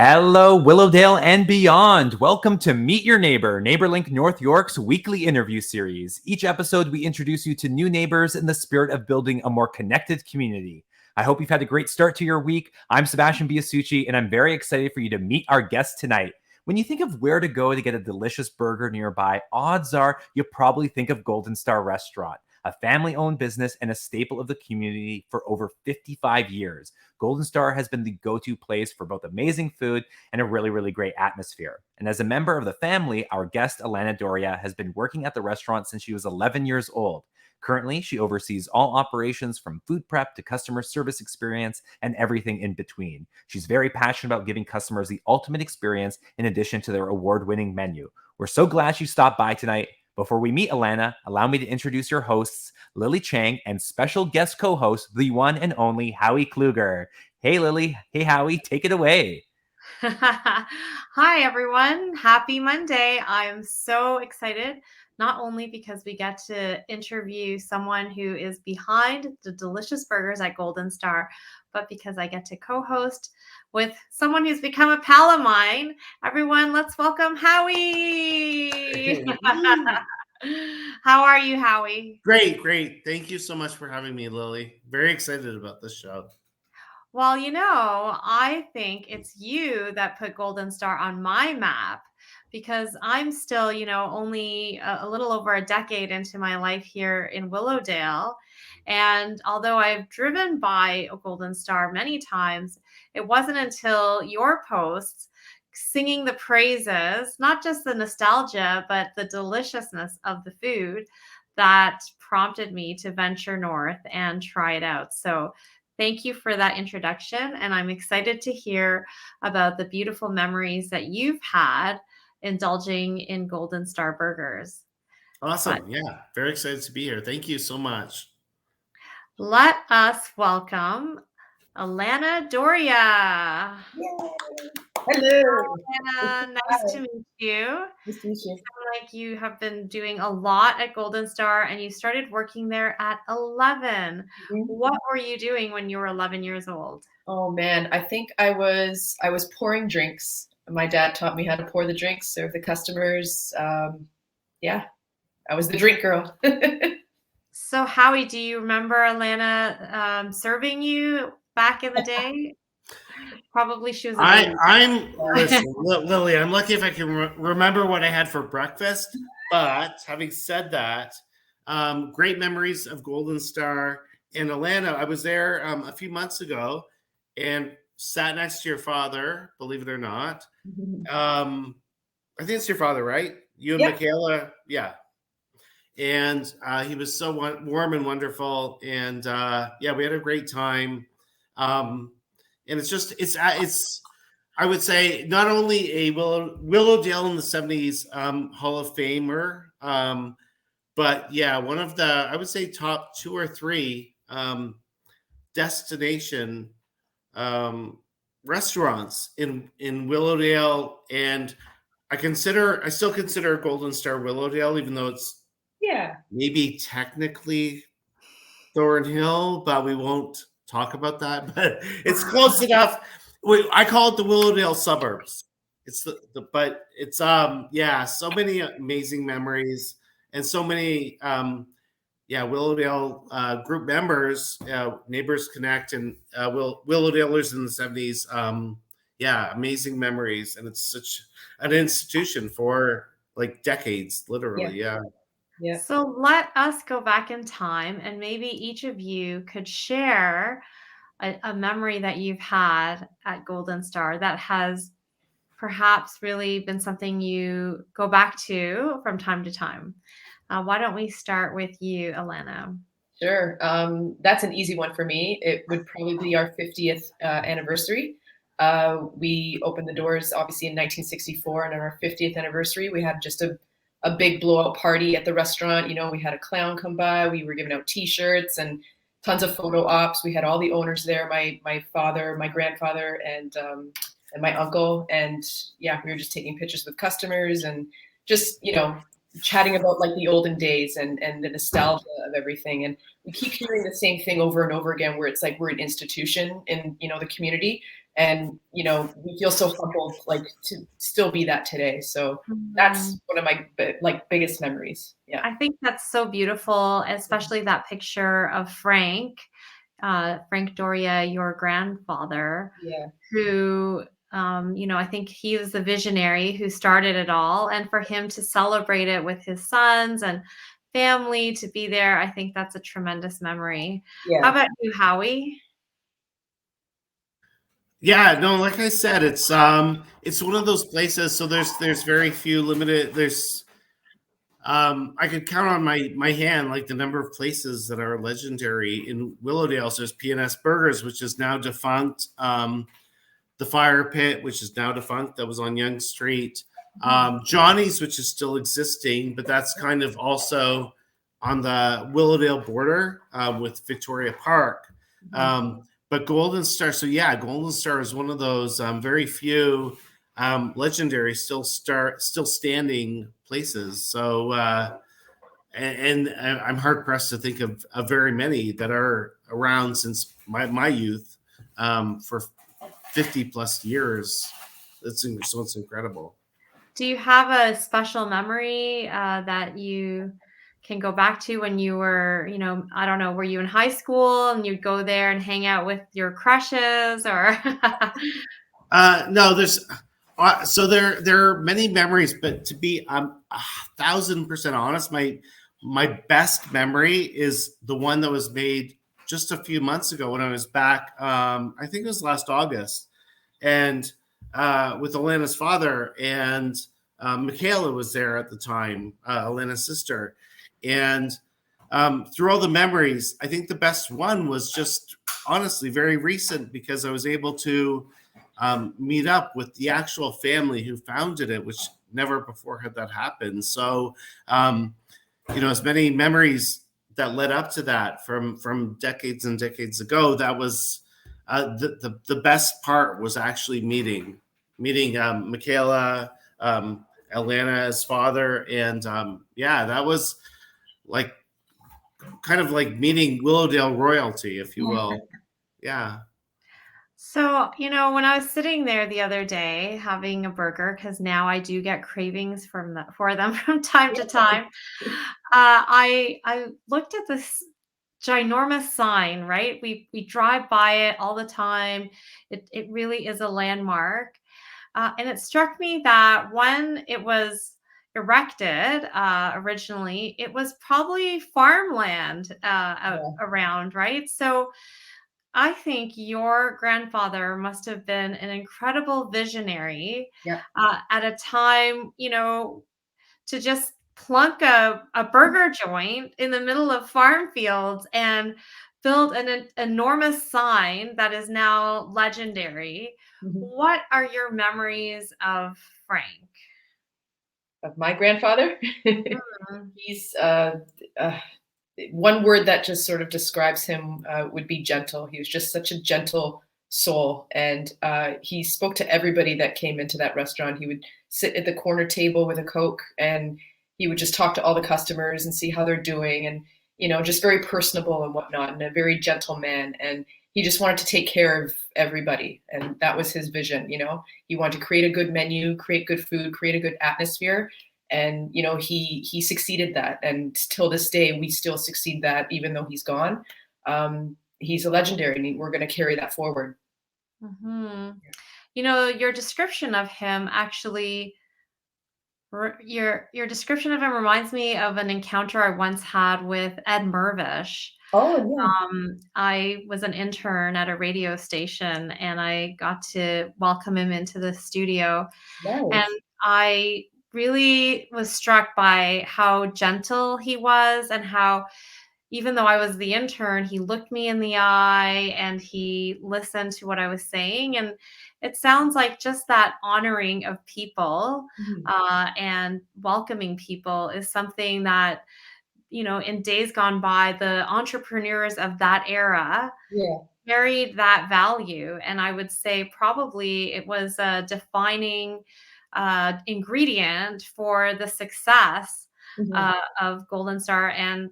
Hello, Willowdale and beyond. Welcome to Meet Your Neighbor, NeighborLink North York's weekly interview series. Each episode, we introduce you to new neighbors in the spirit of building a more connected community. I hope you've had a great start to your week. I'm Sebastian Biasucci, and I'm very excited for you to meet our guest tonight. When you think of where to go to get a delicious burger nearby, odds are you'll probably think of Golden Star Restaurant, a family-owned business and a staple of the community for over 55 years. Golden Star has been the go-to place for both amazing food and a really great atmosphere. And as a member of the family, our guest, Alana Doria, has been working at the restaurant since she was 11 years old. Currently, she oversees all operations from food prep to customer service experience and everything in between. She's very passionate about giving customers the ultimate experience in addition to their award-winning menu. We're so glad she stopped by tonight. Before we meet Alana, allow me to introduce your hosts, Lily Chang, and special guest co-host, the one and only Howie Kluger. Hey, Lily. Hey, Howie. Take it away. Hi, everyone. Happy Monday. I'm so excited, not only because we get to interview someone who is behind the delicious burgers at Golden Star, but because I get to co-host with someone who's become a pal of mine. Everyone, let's welcome Howie. How are you, Howie? Great. Thank you so much for having me, Lily. Very excited about this show. Well, I think it's you that put Golden Star on my map because I'm still, only a little over a decade into my life here in Willowdale. And although I've driven by a Golden Star many times, it wasn't until your posts singing the praises, not just the nostalgia, but the deliciousness of the food that prompted me to venture north and try it out. So thank you for that introduction. And I'm excited to hear about the beautiful memories that you've had indulging in Golden Star burgers. Awesome. Yeah. Very excited to be here. Thank you so much. Let us welcome Alana Doria. Yay. Hello. Alana, nice to meet you. Nice to meet you. You sound like you have been doing a lot at Golden Star and you started working there at 11. Mm-hmm. What were you doing when you were 11 years old? Oh man, I think I was pouring drinks. My dad taught me how to pour the drinks, serve the customers. Yeah, I was the drink girl. So Howie, do you remember Alana serving you back in the day? Probably she was. Listen, Lily. I'm lucky if I can remember what I had for breakfast. But having said that, great memories of Golden Star in Alana. I was there a few months ago and sat next to your father. Believe it or not, I think it's your father, right? You and Michaela, yeah. And he was so warm and wonderful, and we had a great time. And it's I would say not only a Willowdale in the 70s Hall of Famer, but yeah, one of the, I would say, top 2 or 3 destination restaurants in Willowdale. And I still consider Golden Star Willowdale, even though it's maybe technically Thornhill, but we won't talk about that, but it's close enough. I call it the Willowdale suburbs. It's but it's so many amazing memories and so many Willowdale group members, Neighbors Connect, and Willowdalers in the 70s. Amazing memories, and it's such an institution for like decades, literally. Yeah. So let us go back in time, and maybe each of you could share a memory that you've had at Golden Star that has perhaps really been something you go back to from time to time. Why don't we start with you, Alana? Sure. That's an easy one for me. It would probably be our 50th anniversary. We opened the doors, obviously, in 1964, and on our 50th anniversary, we had just a big blowout party at the restaurant. We had a clown come by. We were giving out T-shirts and tons of photo ops. We had all the owners there, my father, my grandfather, and my uncle. And we were just taking pictures with customers and just, chatting about like the olden days and the nostalgia of everything. And we keep hearing the same thing over and over again, where it's like we're an institution in, the community. And, you know, we feel so humbled, like, to still be that today. So that's one of my biggest memories. Yeah. I think that's so beautiful, especially that picture of Frank Doria, your grandfather, Yeah. who, I think he was the visionary who started it all. And for him to celebrate it with his sons and family to be there, I think that's a tremendous memory. How Yeah. about you, Howie? Yeah, no, like I said, it's one of those places. So there's very few limited. There's I could count on my hand like the number of places that are legendary in Willowdale. So there's P&S Burgers, which is now defunct. The Fire Pit, which is now defunct, that was on Yonge Street. Johnny's, which is still existing, but that's kind of also on the Willowdale border with Victoria Park. But Golden Star, so yeah, Golden Star is one of those very few legendary still standing places. So and I'm hard pressed to think of very many that are around since my youth for 50 plus years. So it's incredible. Do you have a special memory that you can go back to when you were, I don't know, were you in high school and you'd go there and hang out with your crushes or? No, there's so there are many memories, but to be 1,000% honest, my best memory is the one that was made just a few months ago when I was back. I think it was last August, and with Alana's father, and Michaela was there at the time, Alana's sister, and through all the memories, I think the best one was just honestly very recent because I was able to meet up with the actual family who founded it, which never before had that happen. So, as many memories that led up to that from decades and decades ago, that was the best part was actually meeting Michaela, Alana's father, and that was like kind of like meeting Willowdale royalty, if you will. Yeah. So, when I was sitting there the other day having a burger, because now I do get cravings for them from time to time, I looked at this ginormous sign, right? We drive by it all the time. It really is a landmark. And it struck me that when it was erected originally, it was probably farmland around, right? So I think your grandfather must have been an incredible visionary Yeah. at a time, to just plunk a burger joint in the middle of farm fields and build an enormous sign that is now legendary. What are your memories of Frank? Of my grandfather. Mhm. He's one word that just sort of describes him would be gentle. He was just such a gentle soul, and he spoke to everybody that came into that restaurant. He would sit at the corner table with a Coke, and he would just talk to all the customers and see how they're doing, and just very personable and whatnot, and a very gentle man. And he just wanted to take care of everybody, and that was his vision. He wanted to create a good menu, create good food, create a good atmosphere, and he succeeded that, and till this day we still succeed that even though he's gone. He's a legendary, and we're going to carry that forward. Mhm. Your description of him actually your description of him reminds me of an encounter I once had with Ed Mirvish. Oh, yeah. I was an intern at a radio station and I got to welcome him into the studio. And Nice. I really was struck by how gentle he was and how, even though I was the intern, he looked me in the eye and he listened to what I was saying. And it sounds like just that honoring of people and welcoming people is something that, in days gone by, the entrepreneurs of that era Yeah. carried that value. And I would say probably it was a defining ingredient for the success Mhm. of Golden Star and,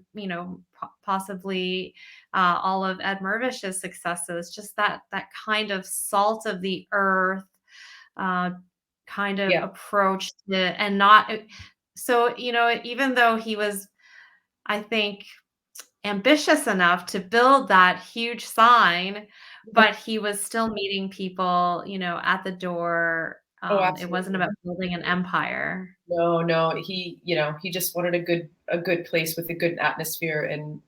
possibly all of Ed Mirvish's successes. Just that kind of salt of the earth uh, kind of Yeah. approach to, and not so, even though he was, I think, ambitious enough to build that huge sign, but he was still meeting people, at the door. Oh, It wasn't absolutely. about building an empire. No, no, he just wanted a good place with a good atmosphere, and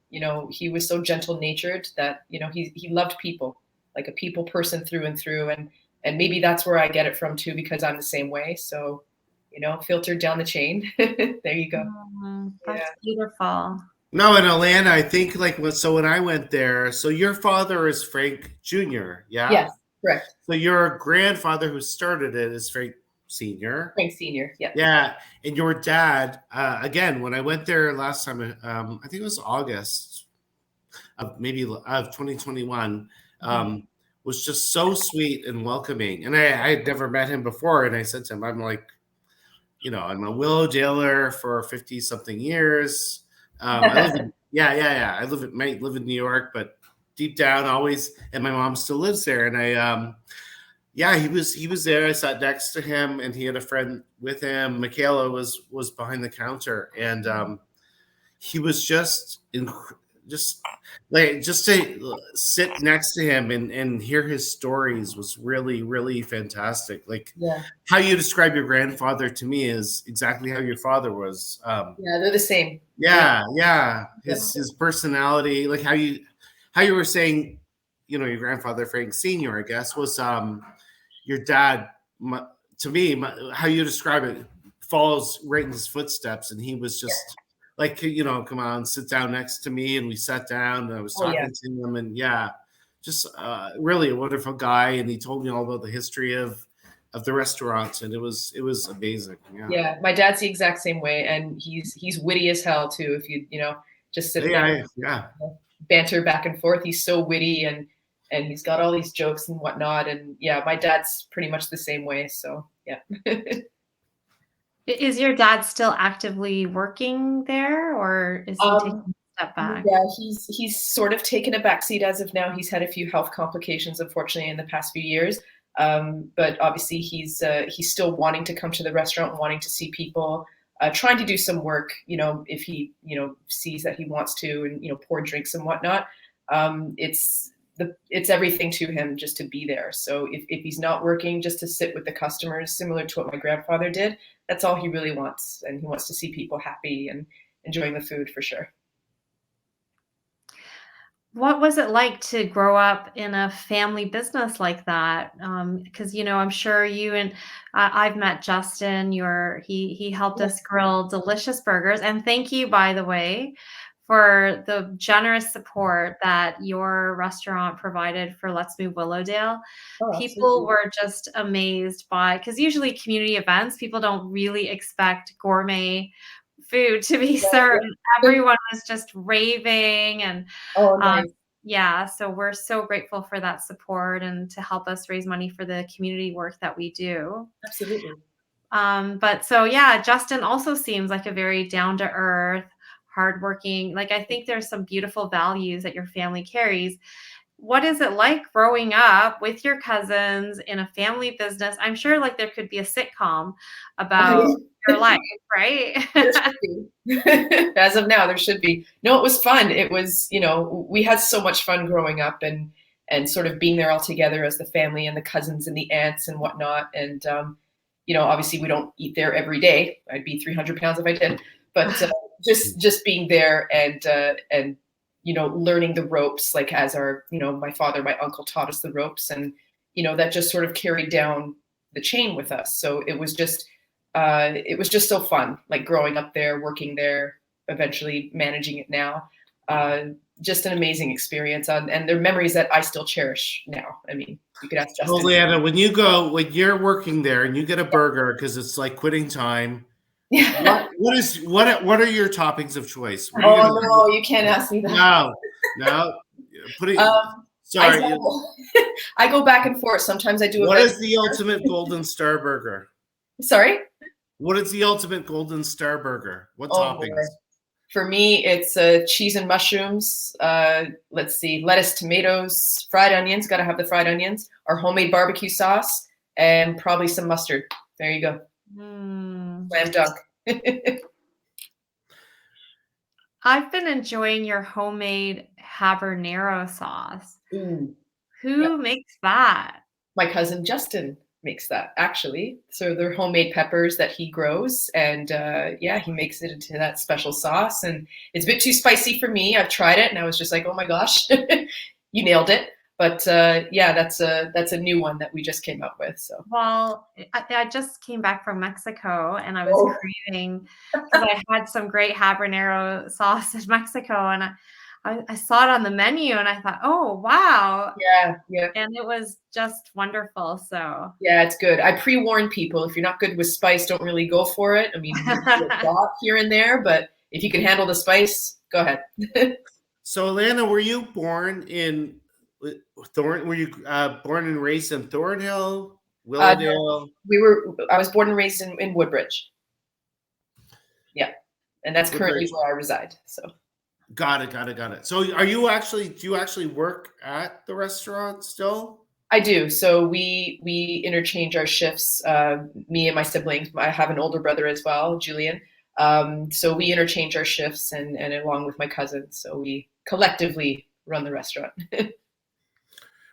he was so gentle-natured that he loved people, like a people person through and through, and maybe that's where I get it from too, because I'm the same way. So, filtered down the chain. There you go. Yeah. That's beautiful. No, in Atlanta, I think so when I went there, so your father is Frank Jr., yeah? Yes, correct. So your grandfather who started it is Frank Sr. Frank Senior. Yeah. Yeah, and your dad, again, when I went there last time, I think it was August of 2021, was just so sweet and welcoming. And I had never met him before, and I said to him, I'm like, I'm a Willow Jaler for 50 something years. I live in, yeah. Might live in New York, but deep down always, and my mom still lives there. And he was there. I sat next to him, and he had a friend with him. Michaela was behind the counter, and he was just to sit next to him and hear his stories was really, really fantastic. Like how you describe your grandfather to me is exactly how your father was. Yeah, they're the same. Yeah. His personality, like how you were saying, your grandfather Frank Sr., I guess, was your dad. To me, how you describe it follows right in his footsteps, and he was just. Like, come on, sit down next to me. And we sat down and I was talking to him, and just really a wonderful guy. And he told me all about the history of the restaurant, and it was amazing. Yeah. My dad's the exact same way. And he's witty as hell too. If you, just sit there, banter back and forth. He's so witty, and he's got all these jokes and whatnot. And my dad's pretty much the same way. So yeah. Is your dad still actively working there, or is he taking a step back? Yeah, he's sort of taken a backseat as of now. He's had a few health complications, unfortunately, in the past few years. But obviously, he's still wanting to come to the restaurant, wanting to see people, trying to do some work. If he sees that he wants to, and pour drinks and whatnot. It's everything to him just to be there. So if he's not working, just to sit with the customers, similar to what my grandfather did, that's all he really wants. And he wants to see people happy and enjoying the food for sure. What was it like to grow up in a family business like that? Because I'm sure you and I've met Justin. He helped us grill delicious burgers, and thank you, by the way, for the generous support that your restaurant provided for Let's Move Willowdale. People were just amazed by, because usually community events, people don't really expect gourmet food to be served. Everyone was just raving, and nice. So we're so grateful for that support and to help us raise money for the community work that we do. Absolutely. But Justin also seems like a very down-to-earth, hardworking. Like, I think there's some beautiful values that your family carries. What is it like growing up with your cousins in a family business? I'm sure like there could be a sitcom about your life, right? There should be. As of now, there should be. No, it was fun. It was, we had so much fun growing up and sort of being there all together as the family and the cousins and the aunts and whatnot. And, obviously we don't eat there every day. I'd be 300 pounds if I did, but just being there and learning the ropes, like as our, my father, my uncle taught us the ropes, and, that just sort of carried down the chain with us. So it was just so fun, like growing up there, working there, eventually managing it now. Just an amazing experience, and they're memories that I still cherish now. I mean, you could ask Justin. Well, Leanna, when you're working there and you get a burger because it's like quitting time, what are your toppings of choice? No, you can't ask me that. No. Sorry. I go back and forth. Sometimes I do. What is the ultimate Golden Star burger? Sorry? What is the ultimate Golden Star burger? What Oh toppings? boy. For me, it's cheese and mushrooms. Let's see, lettuce, tomatoes, fried onions. Got to have the fried onions. Our homemade barbecue sauce, and probably some mustard. There you go. Slam dunk. I've been enjoying your homemade habanero sauce. Ooh, Who makes that? my cousin Justin makes that actually. So they're homemade peppers that he grows, and he makes it into that special sauce. And it's a bit too spicy for me. I've tried it, and I was just like, oh my gosh, you nailed it. But that's a new one that we just came up with. So Well, I just came back from Mexico and I was craving because I had some great habanero sauce in Mexico, and I saw it on the menu and I thought, oh wow. yeah. And it was just wonderful. So yeah, it's good. I pre-warn people, if you're not good with spice, don't really go for it. I mean, a lot here and there, but if you can handle the spice, go ahead. So, Alana, were you born in Were you born and raised in Thornhill, Willowdale? No, I was born and raised in Woodbridge. Yeah, and that's currently where I reside. So. Got it. So, do you actually work at the restaurant still? I do. So we interchange our shifts. Me and my siblings. I have an older brother as well, Julian. So we interchange our shifts, and along with my cousins. So we collectively run the restaurant.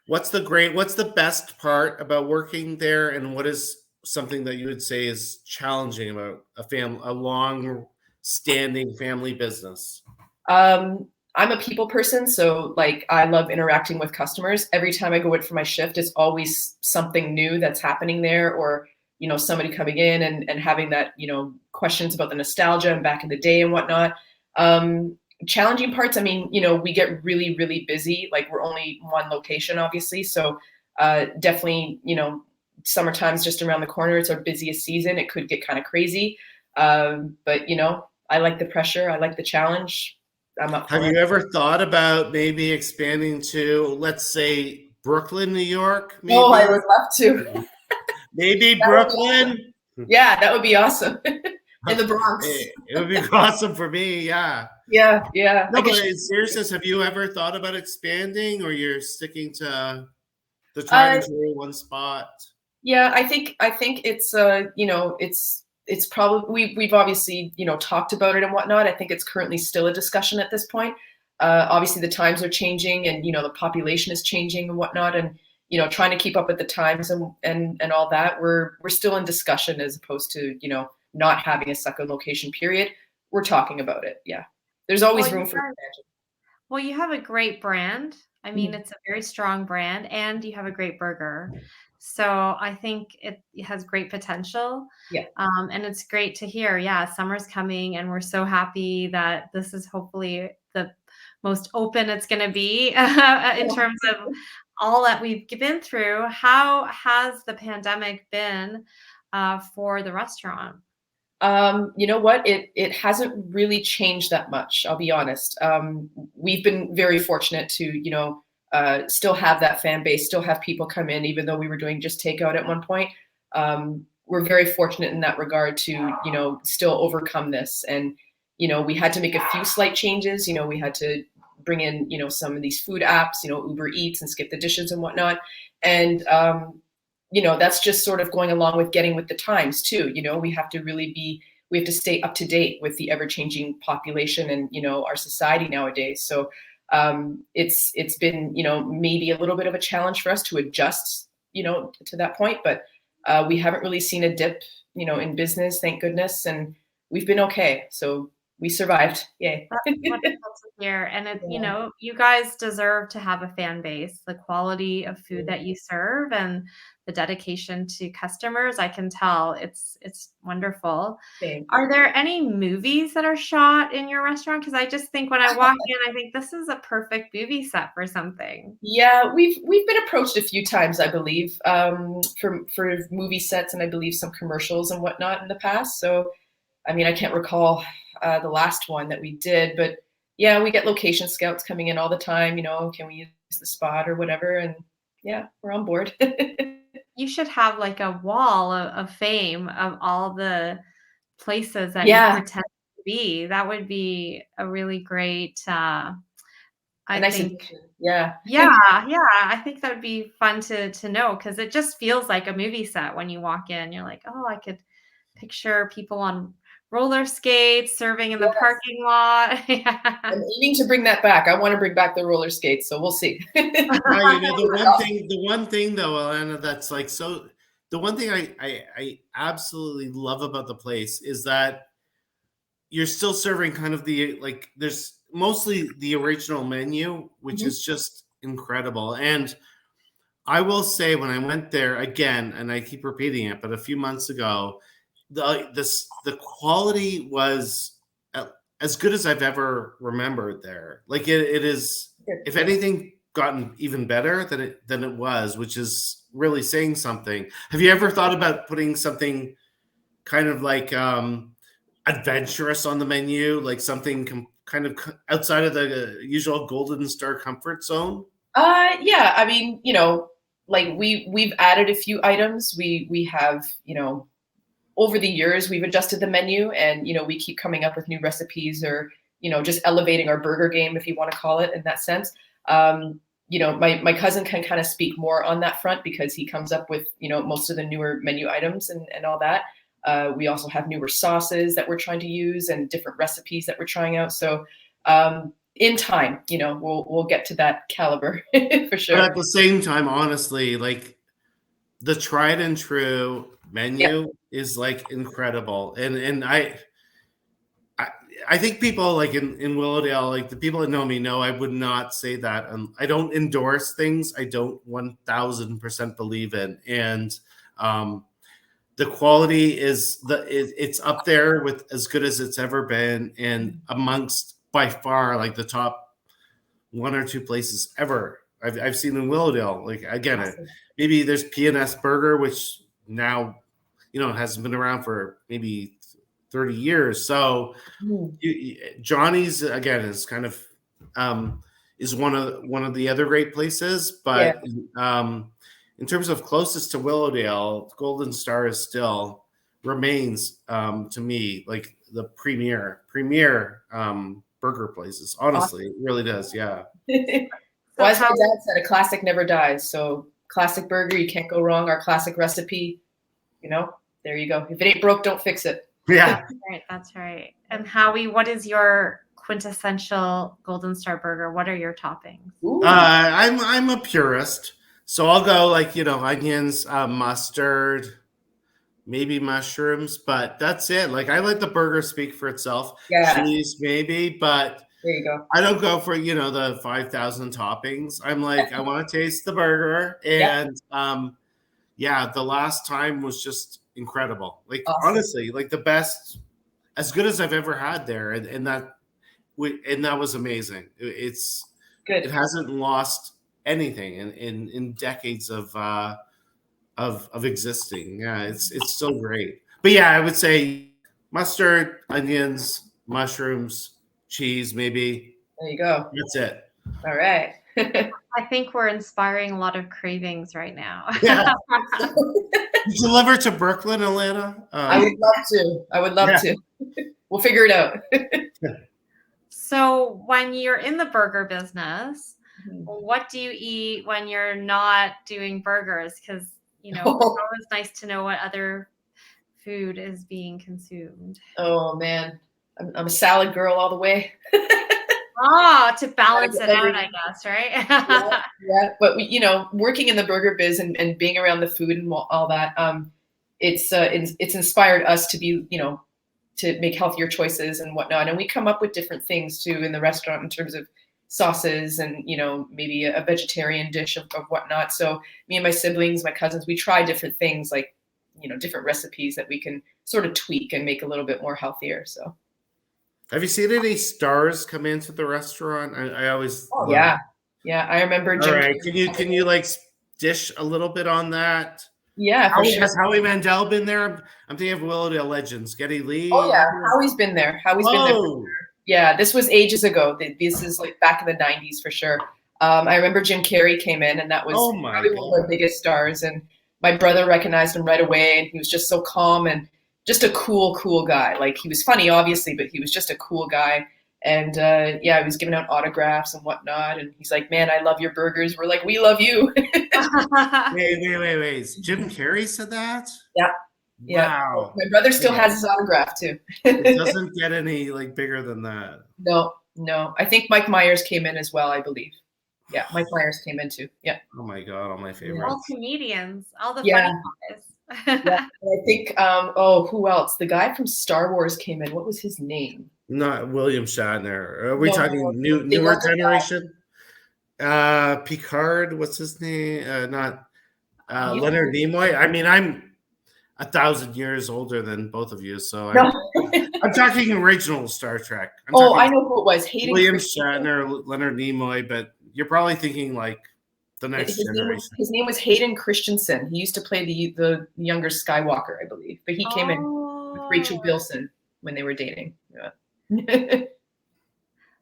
What's the best part about working there, and what is something that you would say is challenging about a long-standing family business? I'm a people person, so like I love interacting with customers. Every time I go in for my shift, it's always something new that's happening there, or somebody coming in and having that questions about the nostalgia and back in the day and whatnot. Challenging parts, I mean, we get really, really busy. Like we're only one location, obviously. So definitely, summertime's just around the corner. It's our busiest season. It could get kind of crazy. But I like the pressure. I like the challenge. I'm up for it. Have you ever thought about maybe expanding to, let's say, Brooklyn, New York? Maybe? Oh, I would love to. Maybe Brooklyn? Yeah, that would be awesome. In the Bronx. It would be awesome for me, yeah. Yeah. No, but in seriousness, have you ever thought about expanding, or you're sticking to the tried and true one spot? Yeah, I think it's it's probably we've obviously talked about it and whatnot. I think it's currently still a discussion at this point. Obviously the times are changing, and the population is changing and whatnot, and trying to keep up with the times and all that. We're still in discussion as opposed to not having a second location period. We're talking about it. Yeah, there's always room for expansion. Well, you have a great brand. I mean, it's a very strong brand, and you have a great burger. So I think it has great potential. Yeah. And it's great to hear. Yeah, summer's coming, and we're so happy that this is hopefully the most open it's going to be in terms of all that we've been through. How has the pandemic been for the restaurant? You know what? It hasn't really changed that much. I'll be honest. We've been very fortunate to still have that fan base, still have people come in, even though we were doing just takeout at one point. We're very fortunate in that regard to still overcome this. And we had to make a few slight changes. We had to bring in some of these food apps, Uber Eats and Skip the Dishes and whatnot. And that's just sort of going along with getting with the times too. We have to stay up to date with the ever-changing population and our society nowadays. So it's been maybe a little bit of a challenge for us to adjust to that point, but we haven't really seen a dip in business, thank goodness, and we've been okay. So we survived. Yay. That's wonderful to hear. And you guys deserve to have a fan base. The quality of food that you serve and the dedication to customers, I can tell it's wonderful. Thanks. Are there any movies that are shot in your restaurant? Because I just think when I walk in, I think this is a perfect movie set for something. Yeah, we've been approached a few times, I believe, for movie sets, and I believe some commercials and whatnot in the past. So, I mean, I can't recall the last one that we did, but yeah, we get location scouts coming in all the time. Can we use the spot or whatever? And yeah, we're on board. You should have like a wall of fame of all the places that Yeah. you pretend to be. That would be a really great, A I nice think. addition. Yeah. Yeah, I think that would be fun to know, because it just feels like a movie set when you walk in. You're like, oh, I could picture people on roller skates serving in the Yes. parking lot. Yeah. I'm aiming to bring that back. I want to bring back the roller skates, so we'll see. The one thing though, Alana, that's like so. The one thing I absolutely love about the place is that you're still serving kind of the like. There's mostly the original menu, which Mhm. is just incredible. And I will say, when I went there again, and I keep repeating it, but a few months ago, the quality was as good as I've ever remembered there. Like it is, if anything, gotten even better than it was, which is really saying something. Have you ever thought about putting something kind of like adventurous on the menu, like something kind of outside of the usual Golden Star comfort zone? Yeah. I mean, like we've added a few items. We have, over the years we've adjusted the menu, and we keep coming up with new recipes, or just elevating our burger game, if you want to call it in that sense. My cousin can kind of speak more on that front, because he comes up with most of the newer menu items and all that. We also have newer sauces that we're trying to use, and different recipes that we're trying out. So in time, we'll get to that caliber for sure. But at the same time, honestly, like the tried and true menu is like incredible. And I think people like in Willowdale, like the people that know me know I would not say that. I don't endorse things I don't 1000% believe in. And the quality it's up there with as good as it's ever been, and amongst by far like the top one or two places ever I've seen in Willowdale. Like again, Awesome. maybe there's P&S Burger, which now hasn't been around for maybe 30 years. So Johnny's again is kind of is one of the other great places, but in terms of closest to Willowdale, Golden Star is still remains to me like the premier burger places. Honestly, it really does. Yeah. Well, as my dad said, a classic never dies. So classic burger, you can't go wrong. Our classic recipe, there you go. If it ain't broke, don't fix it. Yeah. That's right. And Howie, what is your quintessential Golden Star burger? What are your toppings? I'm a purist, so I'll go like onions, mustard, maybe mushrooms, but that's it. Like I let the burger speak for itself. Yeah. Cheese maybe, but there you go. I don't go for the 5,000 toppings. I'm like I want to taste the burger, and the last time was just incredible. Like awesome. Honestly, like the best, as good as I've ever had there, and that was amazing. It's good. It hasn't lost anything in decades of existing. Yeah, it's still great. But yeah, I would say mustard, onions, mushrooms, cheese, maybe. There you go. That's it. All right. I think we're inspiring a lot of cravings right now. Yeah. Deliver to Brooklyn, Alana. I would love to. We'll figure it out. So when you're in the burger business, what do you eat when you're not doing burgers? Because it's always nice to know what other food is being consumed. Oh man, I'm a salad girl all the way. To balance it out, I guess, right? yeah. But working in the burger biz and being around the food and all that, it's inspired us to be, to make healthier choices and whatnot. And we come up with different things too in the restaurant in terms of sauces and, maybe a vegetarian dish of whatnot. So me and my siblings, my cousins, we try different things like, different recipes that we can sort of tweak and make a little bit more healthier. So. Have you seen any stars come into the restaurant? I always. Oh, yeah. Yeah. I remember. All right. Can you like dish a little bit on that? Yeah. Has Howie Mandel been there? I'm thinking of Willowdale legends. Geddy Lee. Oh yeah. Howie's been there. Been there. Yeah. This was ages ago. This is like back in the 90s for sure. I remember Jim Carrey came in, and that was probably one of our biggest stars. And my brother recognized him right away, and he was just so calm and just a cool guy. Like, he was funny, obviously, but he was just a cool guy. And he was giving out autographs and whatnot. And he's like, "Man, I love your burgers." We're like, "We love you." Wait. Jim Carrey said that? Yeah. Yeah. Wow. My brother still has his autograph too. It doesn't get any like bigger than that. No. I think Mike Myers came in as well, I believe. Yeah, Mike Myers came in too. Yeah. Oh my God, all my favorites. All comedians, all the Yeah. funny guys. Yeah. And I think who else? The guy from Star Wars came in. What was his name? Not William Shatner. Are we No, talking the newer younger generation? Picard, what's his name? Not Leonard Nimoy. I mean, I'm 1,000 years older than both of you, so No. I'm talking original Star Trek. I know who it was. Hayden William Christensen. Shatner, Leonard Nimoy, but you're probably thinking like the next generation. His name was Hayden Christensen. He used to play the younger Skywalker, I believe. But he came in with Rachel Bilson when they were dating. Yeah.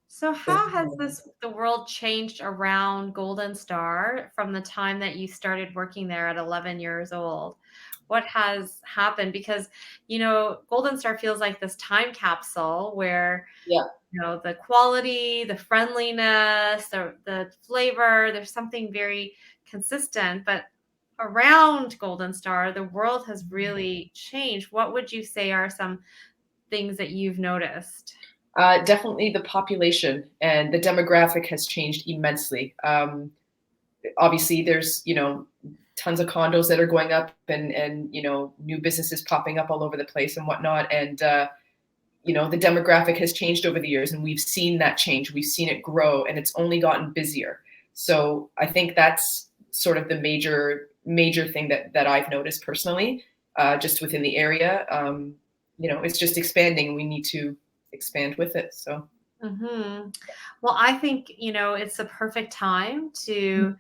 So how has the world changed around Golden Star from the time that you started working there at 11 years old? What has happened? Because, Golden Star feels like this time capsule where, the quality, the friendliness, the flavor, there's something very consistent. But around Golden Star, the world has really changed. What would you say are some things that you've noticed? Definitely the population and the demographic has changed immensely. Obviously, there's, tons of condos that are going up and new businesses popping up all over the place and whatnot. And, the demographic has changed over the years, and we've seen that change. We've seen it grow, and it's only gotten busier. So I think that's sort of the major thing that I've noticed personally, just within the area. It's just expanding. We need to expand with it. So. Mm-hmm. Well, I think, it's a perfect time to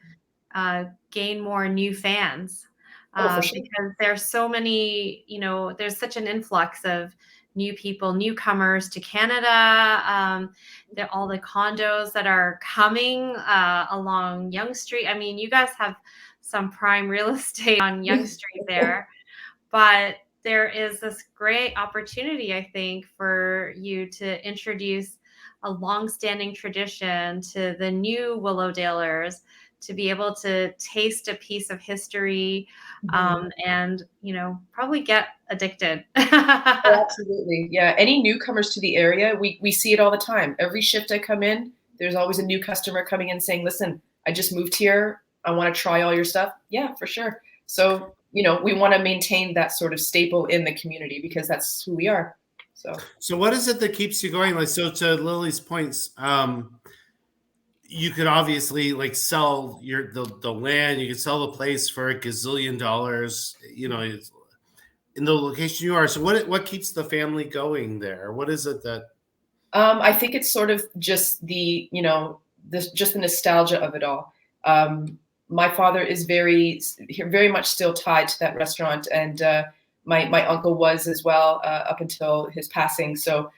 gain more new fans For sure. because there's so many, there's such an influx of new people, newcomers to Canada, all the condos that are coming along Yonge Street. I mean, you guys have some prime real estate on Yonge Street there, but there is this great opportunity, I think, for you to introduce a longstanding tradition to the new Willowdalers, to be able to taste a piece of history and, probably get addicted. Absolutely. Yeah. Any newcomers to the area, we see it all the time. Every shift I come in, there's always a new customer coming in saying, "Listen, I just moved here. I want to try all your stuff." Yeah, for sure. So, we want to maintain that sort of staple in the community because that's who we are. So what is it that keeps you going? Like, so to Lily's points, you could obviously like sell the land, you could sell the place for $1 gazillion, in the location you are. So what keeps the family going there? What is it that? I think it's sort of just the nostalgia of it all. My father is very much still tied to that restaurant, and my uncle was as well up until his passing. So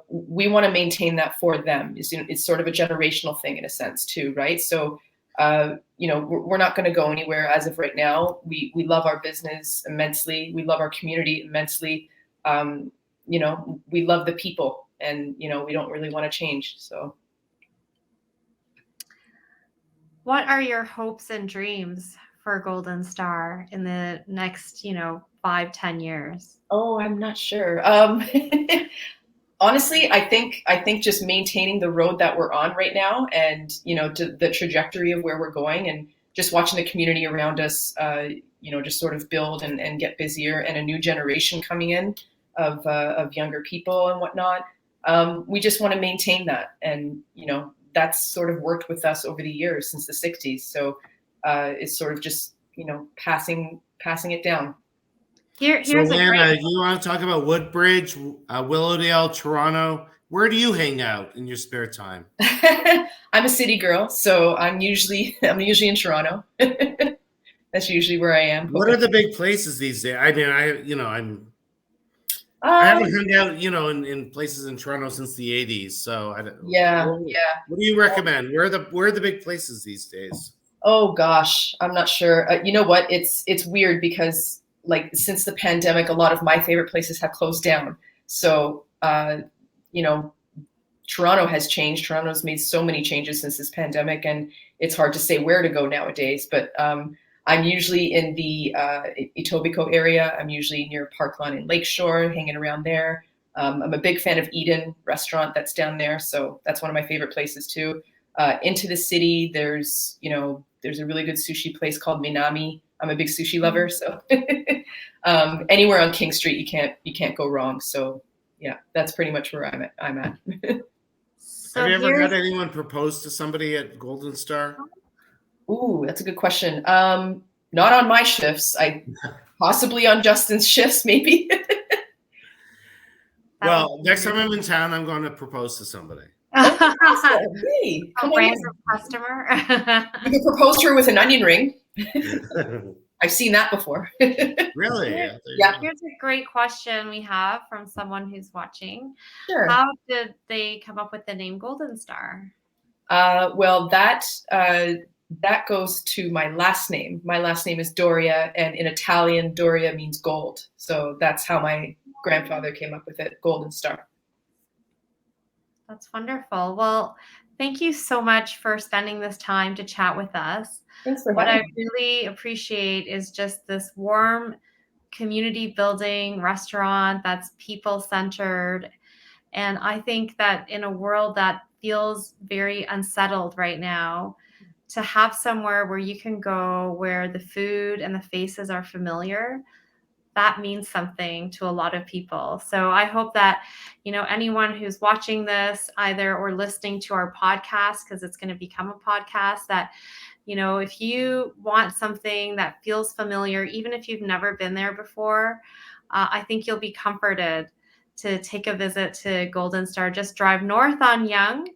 we want to maintain that for them. It's sort of a generational thing in a sense too, right? So we're not going to go anywhere as of right now. We love our business immensely. We love our community immensely. We love the people, and we don't really want to change. So. What are your hopes and dreams for Golden Star in the next, 5-10 years? Oh, I'm not sure. Honestly, I think just maintaining the road that we're on right now, and to the trajectory of where we're going, and just watching the community around us, just sort of build and get busier, and a new generation coming in of younger people and whatnot. We just want to maintain that, and that's sort of worked with us over the years since the 60s. So it's sort of just, passing it down. Here's Alana, you want to talk about Woodbridge, Willowdale, Toronto? Where do you hang out in your spare time? I'm a city girl, so I'm usually in Toronto. That's usually where I am. What are the big places these days? I mean, I haven't hung out, in places in Toronto since the 80s. So I don't. Yeah. What do you recommend? Where are the big places these days? Oh gosh, I'm not sure. You know what? It's weird because like since the pandemic, a lot of my favorite places have closed down. So, you know, Toronto has changed. Toronto's made so many changes since this pandemic, and it's hard to say where to go nowadays. But I'm usually in the Etobicoke area. I'm usually near Parkland and Lakeshore, hanging around there. I'm a big fan of Eden restaurant that's down there, so that's one of my favorite places too. Into the city, there's a really good sushi place called Minami. I'm a big sushi lover, so anywhere on King Street you can't go wrong. So yeah, that's pretty much where I'm at. So Have you ever had anyone propose to somebody at Golden Star? Ooh, that's a good question. Not on my shifts. Possibly on Justin's shifts, maybe. Well, next time I'm in town, I'm going to propose to somebody. Hey, come on, random customer. you can propose to her with an onion ring. I've seen that before. Really? Yeah. Here's a great question we have from someone who's watching. Sure. How did they come up with the name Golden Star? Well, that goes to my last name. My last name is Doria, and in Italian, Doria means gold. So that's how my grandfather came up with it, Golden Star. That's wonderful. Well, thank you so much for spending this time to chat with us. Thanks for What I having me. really appreciate is just this warm community building restaurant that's people centered. And I think that in a world that feels very unsettled right now, to have somewhere where you can go where the food and the faces are familiar, that means something to a lot of people. So I hope that, anyone who's watching this either or listening to our podcast, because it's going to become a podcast, that, if you want something that feels familiar, even if you've never been there before, I think you'll be comforted to take a visit to Golden Star. Just drive north on Yonge,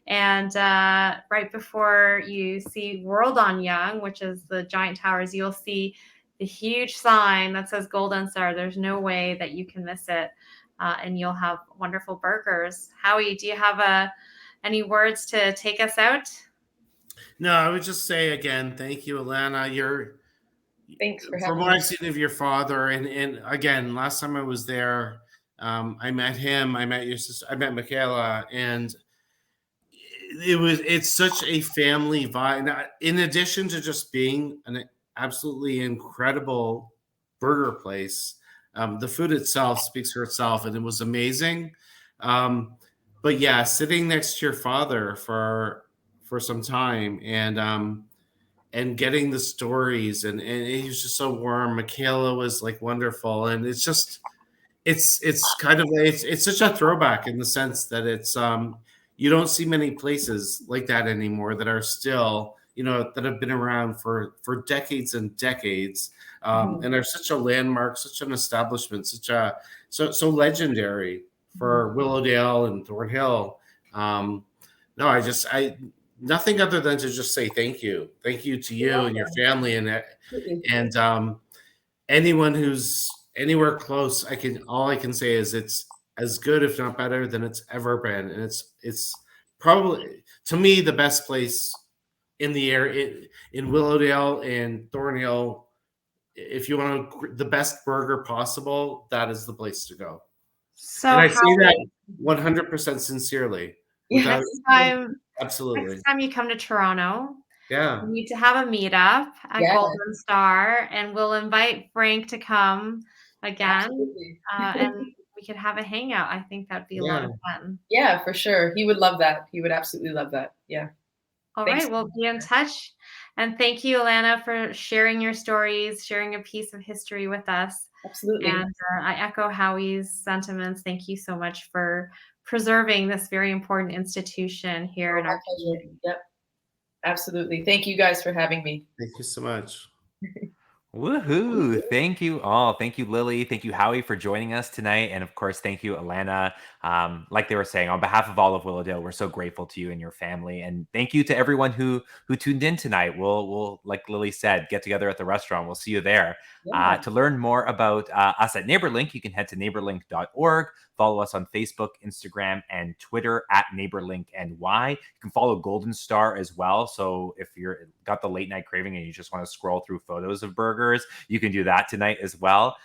and right before you see World on Yonge, which is the giant towers, you'll see the huge sign that says Golden Star. There's no way that you can miss it, and you'll have wonderful burgers. Howie, do you have any words to take us out? No, I would just say again, thank you, Alana. Thanks for having From me. what I've seen of your father, and again, last time I was there, I met him. I met your sister. I met Michaela, and it's such a family vibe. Now, in addition to just being an absolutely incredible burger place, the food itself speaks for itself, and it was amazing. But yeah, sitting next to your father for some time, and getting the stories, and he was just so warm. Michaela was like wonderful, and it's just it's kind of it's such a throwback in the sense that it's you don't see many places like that anymore that are still that have been around for decades and decades, and are such a landmark, such an establishment, so legendary for Willowdale and Thornhill. No, I nothing other than to just say thank you to you and your family, and anyone who's anywhere close. All I can say is it's as good, if not better, than it's ever been, and it's probably, to me, the best place in the area, in Willowdale and Thornhill. If you want the best burger possible, that is the place to go. So and I say that 100% sincerely. Yes. Absolutely. Next time you come to Toronto, Yeah. we need to have a meetup at Golden Star, and we'll invite Frank to come again, and we could have a hangout. I think that'd be a lot of fun. Yeah, for sure. He would love that. He would absolutely love that. Yeah. All right, we'll be in touch. And thank you, Alana, for sharing your stories, sharing a piece of history with us. Absolutely. And I echo Howie's sentiments. Thank you so much for preserving this very important institution here in our community. Yep. Absolutely. Thank you guys for having me. Thank you so much. Woohoo! Thank you all. Thank you, Lily. Thank you, Howie, for joining us tonight. And of course, thank you, Alana. Like they were saying, on behalf of all of Willowdale, we're so grateful to you and your family. And thank you to everyone who tuned in tonight. We'll, like Lily said, get together at the restaurant. We'll see you there. To learn more about us at NeighbourLink, you can head to neighbourlink.org. Follow us on Facebook, Instagram, and Twitter at NeighbourLinkNY. You can follow Golden Star as well. So if you're got the late night craving and you just want to scroll through photos of burgers, burgers, you can do that tonight as well.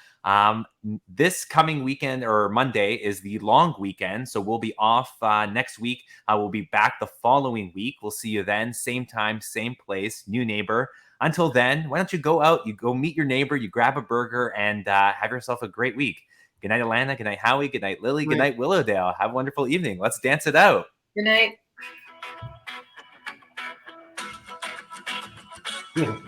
This coming weekend or Monday is the long weekend, so we'll be off next week. We'll be back the following week. We'll see you then, same time, same place, new neighbor. Until then, why don't you go out, you go meet your neighbor, you grab a burger, and have yourself a great week. Good night, Alana. Good night, Howie. Good night, Lily. Good night, Willowdale. Have a wonderful evening. Let's dance it out. Good night. Yeah.